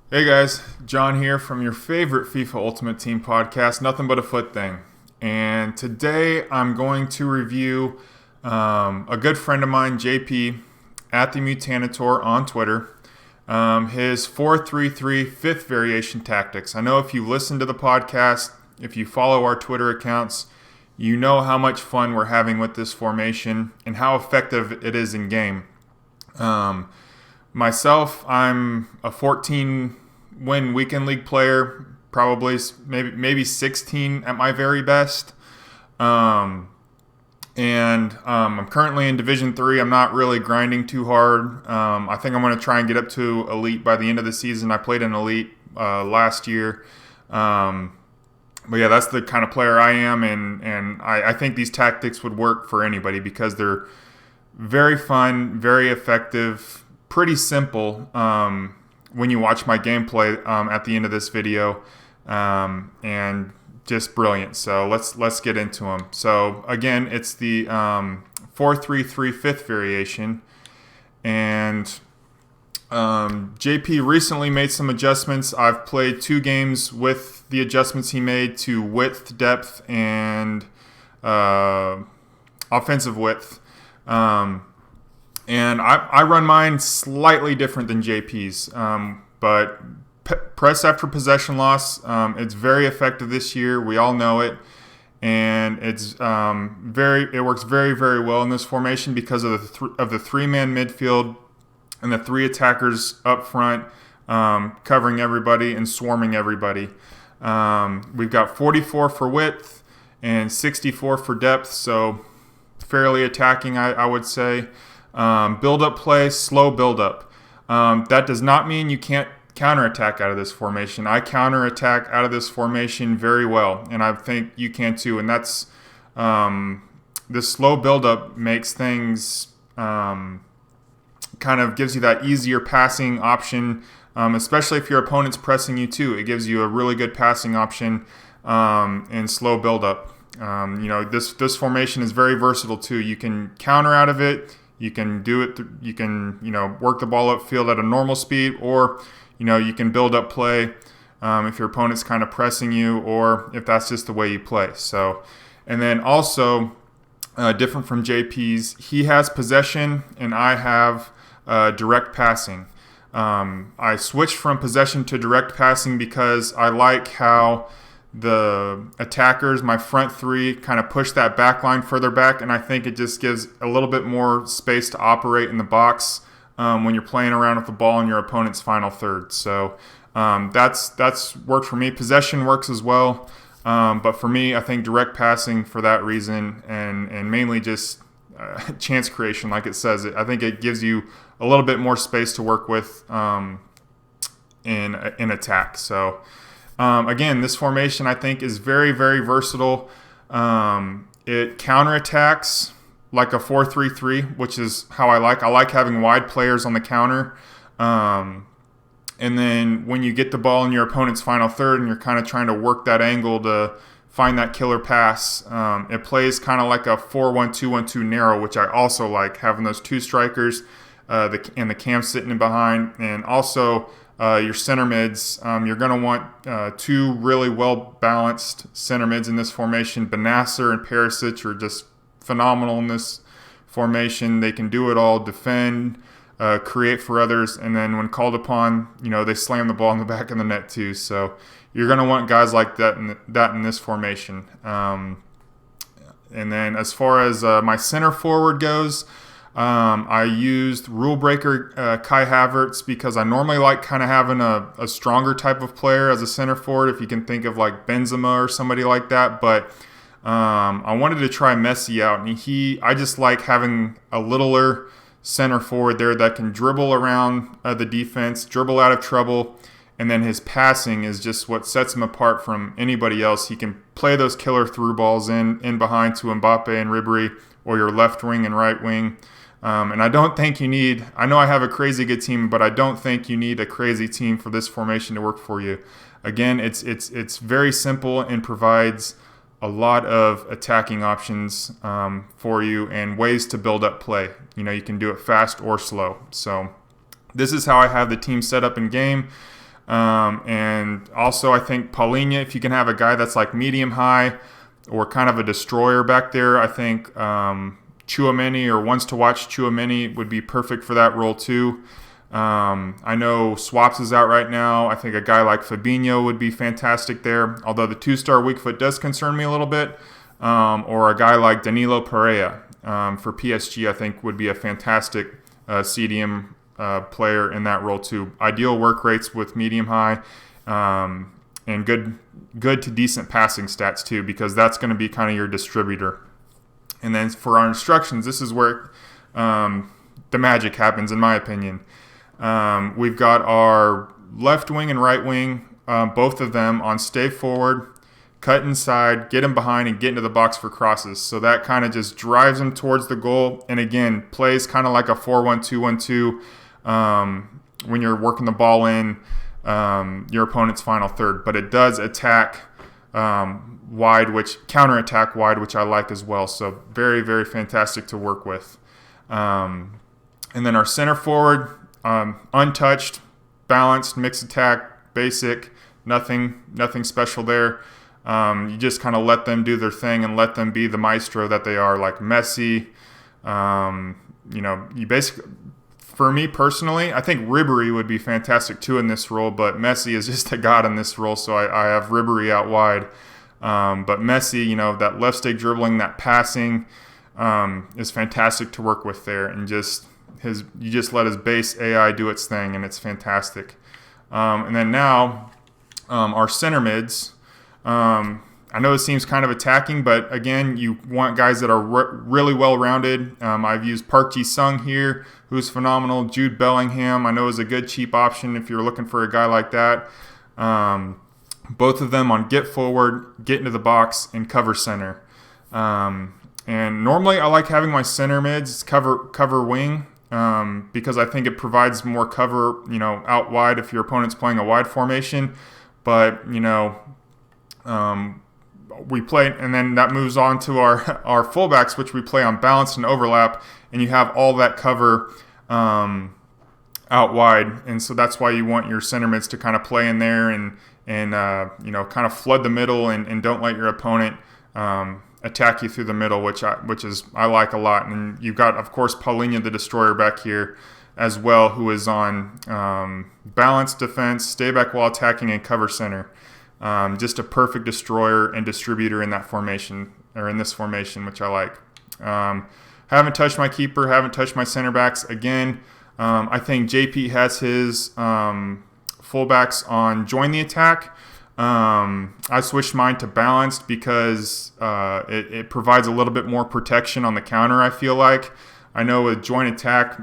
Hey guys, John here from your favorite FIFA Ultimate Team podcast, Nothing But a Foot Thing. And today I'm going to review a good friend of mine, JP, at the Mutanator on Twitter, his 4-3-3 fifth variation tactics. I know if you listen to the podcast, if you follow our Twitter accounts, you know how much fun we're having with this formation and how effective it is in game. Um, Myself, I'm a 14 win weekend league player, probably maybe 16 at my very best. Um, I'm currently in Division 3. I'm not really grinding too hard. I think I'm going to try and get up to Elite by the end of the season. I played in Elite last year. But yeah, that's the kind of player I am, and I think these tactics would work for anybody because they're very fun, very effective, pretty simple when you watch my gameplay at the end of this video, and just brilliant. So let's get into them. So again, it's the 4-3-3 fifth variation, and JP recently made some adjustments. I've played 2 games with the adjustments he made to width, depth, and offensive width. And I run mine slightly different than JP's, but press after possession loss, it's very effective this year. We all know it, and it works very, very well in this formation because of the 3-man midfield and the 3 attackers up front, covering everybody and swarming everybody. We've got 44 for width and 64 for depth, so fairly attacking, I would say. Build-up play, slow build-up. That does not mean you can't counterattack out of this formation. I counterattack out of this formation very well, and I think you can too. And that's this slow build-up makes things kind of gives you that easier passing option, especially if your opponent's pressing you too. It gives you a really good passing option in slow build-up. This formation is very versatile too. You can counter out of it. You can do it. You can work the ball upfield at a normal speed, or you can build up play if your opponent's kind of pressing you, or if that's just the way you play. So, and then also different from JP's, he has possession and I have direct passing. I switched from possession to direct passing because I like how the attackers, my front 3, kind of push that back line further back, and I think it just gives a little bit more space to operate in the box when you're playing around with the ball in your opponent's final third. So that's worked for me. Possession works as well, but for me, I think direct passing for that reason, and mainly just chance creation, like it says. I think it gives you a little bit more space to work with in attack. So. Again, this formation I think is very, very versatile. It counterattacks like a 4-3-3, which is how I like. I like having wide players on the counter. And then when you get the ball in your opponent's final third and you're kind of trying to work that angle to find that killer pass, it plays kind of like a 4-1-2-1-2 narrow, which I also like, having those 2 strikers and the cam sitting in behind, and also your center mids. You're going to want 2 really well-balanced center mids in this formation. Benasser and Perisic are just phenomenal in this formation. They can do it all: defend, create for others, and then when called upon, they slam the ball in the back of the net too. So you're going to want guys like that in this formation. And then as far as my center forward goes, I used Rule Breaker Kai Havertz because I normally like kind of having a stronger type of player as a center forward, if you can think of like Benzema or somebody like that. But I wanted to try Messi out, and I just like having a littler center forward there that can dribble around the defense, dribble out of trouble, and then his passing is just what sets him apart from anybody else. He can play those killer through balls in behind to Mbappe and Ribery, or your left wing and right wing. And I don't think you need, I know I have a crazy good team, but I don't think you need a crazy team for this formation to work for you. Again, it's very simple and provides a lot of attacking options for you and ways to build up play. You can do it fast or slow. So this is how I have the team set up in game. And also, I think Paulinho, if you can have a guy that's like medium high or kind of a destroyer back there, I think Tchouaméni or wants to watch Tchouaméni would be perfect for that role too. I know Swaps is out right now. I think a guy like Fabinho would be fantastic there, although the 2-star weak foot does concern me a little bit. Or a guy like Danilo Pereira for PSG, I think would be a fantastic CDM player in that role too. Ideal work rates with medium high, and good to decent passing stats too, because that's going to be kind of your distributor. And then for our instructions, this is where the magic happens, in my opinion. We've got our left wing and right wing, both of them on stay forward, cut inside, get him behind, and get into the box for crosses. So that kind of just drives him towards the goal. And again, plays kind of like a 4-1-2-1-2 when you're working the ball in your opponent's final third. But it does attack wide, counterattack wide, which I like as well. So very, very fantastic to work with. And then our center forward, untouched, balanced, mixed attack, basic, nothing special there. You just kind of let them do their thing and let them be the maestro that they are, like Messi. You basically, for me personally, I think Ribery would be fantastic too in this role, but Messi is just a god in this role, so I have Ribery out wide. But Messi, that left stick dribbling, that passing is fantastic to work with there, and you just let his base AI do its thing, and it's fantastic. And then now our center mids. I know it seems kind of attacking, but again, you want guys that are really well-rounded. I've used Park Ji-sung here, who's phenomenal. Jude Bellingham, I know, is a good cheap option if you're looking for a guy like that. Both of them on get forward, get into the box, and cover center. And normally I like having my center mids cover wing because I think it provides more cover, out wide if your opponent's playing a wide formation. But, we play, and then that moves on to our fullbacks, which we play on balance and overlap, and you have all that cover out wide, and so that's why you want your center mids to kind of play in there and kind of flood the middle and don't let your opponent attack you through the middle, which I like a lot. And you've got, of course, Paulinho the Destroyer back here as well, who is on balanced defense, stay back while attacking, and cover center. Just a perfect destroyer and distributor in that formation, or in this formation, which I like. Haven't touched my keeper, haven't touched my center backs. Again, I think JP has his fullbacks on join the attack. I switched mine to balanced because it provides a little bit more protection on the counter, I feel like. I know with join attack,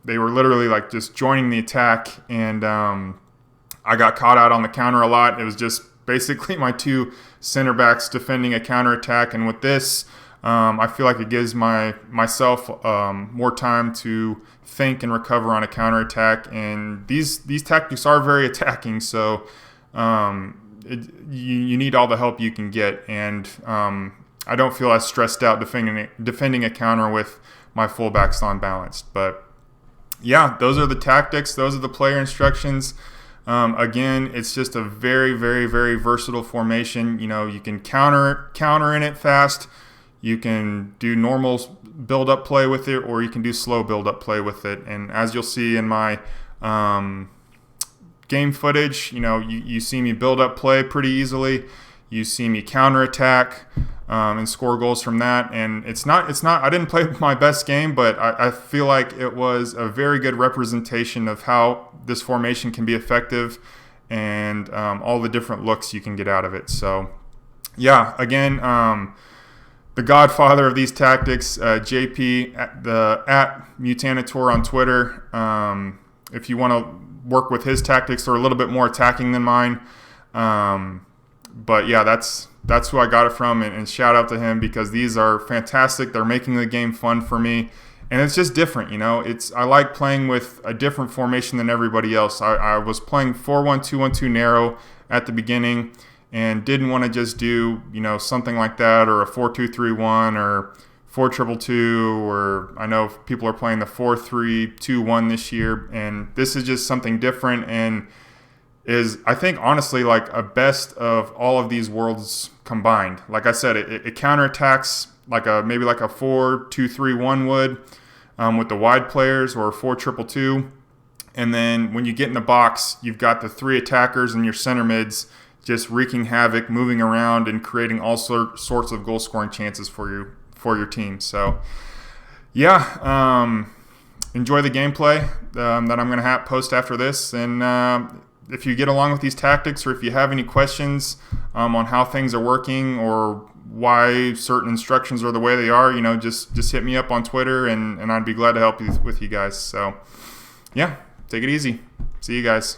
they were literally like just joining the attack, and I got caught out on the counter a lot. It was just basically my two center backs defending a counterattack. And with this, I feel like it gives myself more time to think and recover on a counterattack. And these tactics are very attacking, so you need all the help you can get. And I don't feel as stressed out defending a counter with my fullbacks on balanced. But yeah, those are the tactics. Those are the player instructions. Again, it's just a very, very, very versatile formation. You can counter in it fast. You can do normal build-up play with it, or you can do slow build-up play with it. And as you'll see in my game footage, you see me build up play pretty easily. You see me counterattack and score goals from that. And it's not. I didn't play my best game, but I feel like it was a very good representation of how this formation can be effective, and all the different looks you can get out of it. So, yeah, again, the godfather of these tactics, JP at Mutanator on Twitter. If you want to work with his tactics, they're a little bit more attacking than mine. But yeah, that's who I got it from, and shout out to him because these are fantastic. They're making the game fun for me, and it's just different, I like playing with a different formation than everybody else. I was playing 4-1-2-1-2 narrow at the beginning, and didn't want to just do something like that, or a 4-2-3-1, or 4-2-2-2, or I know people are playing the 4-3-2-1 this year, and this is just something different, and is, I think, honestly, like a best of all of these worlds combined. Like I said, it counterattacks like maybe like a 4-2-3-1 would, with the wide players, or 4-2-2. And then when you get in the box, you've got the 3 attackers and your center mids just wreaking havoc, moving around, and creating all sorts of goal scoring chances for your team. So yeah, enjoy the gameplay that I'm going to post after this. And if you get along with these tactics, or if you have any questions on how things are working, or why certain instructions are the way they are, just hit me up on Twitter, and I'd be glad to help you with you guys. So yeah, take it easy. See you guys.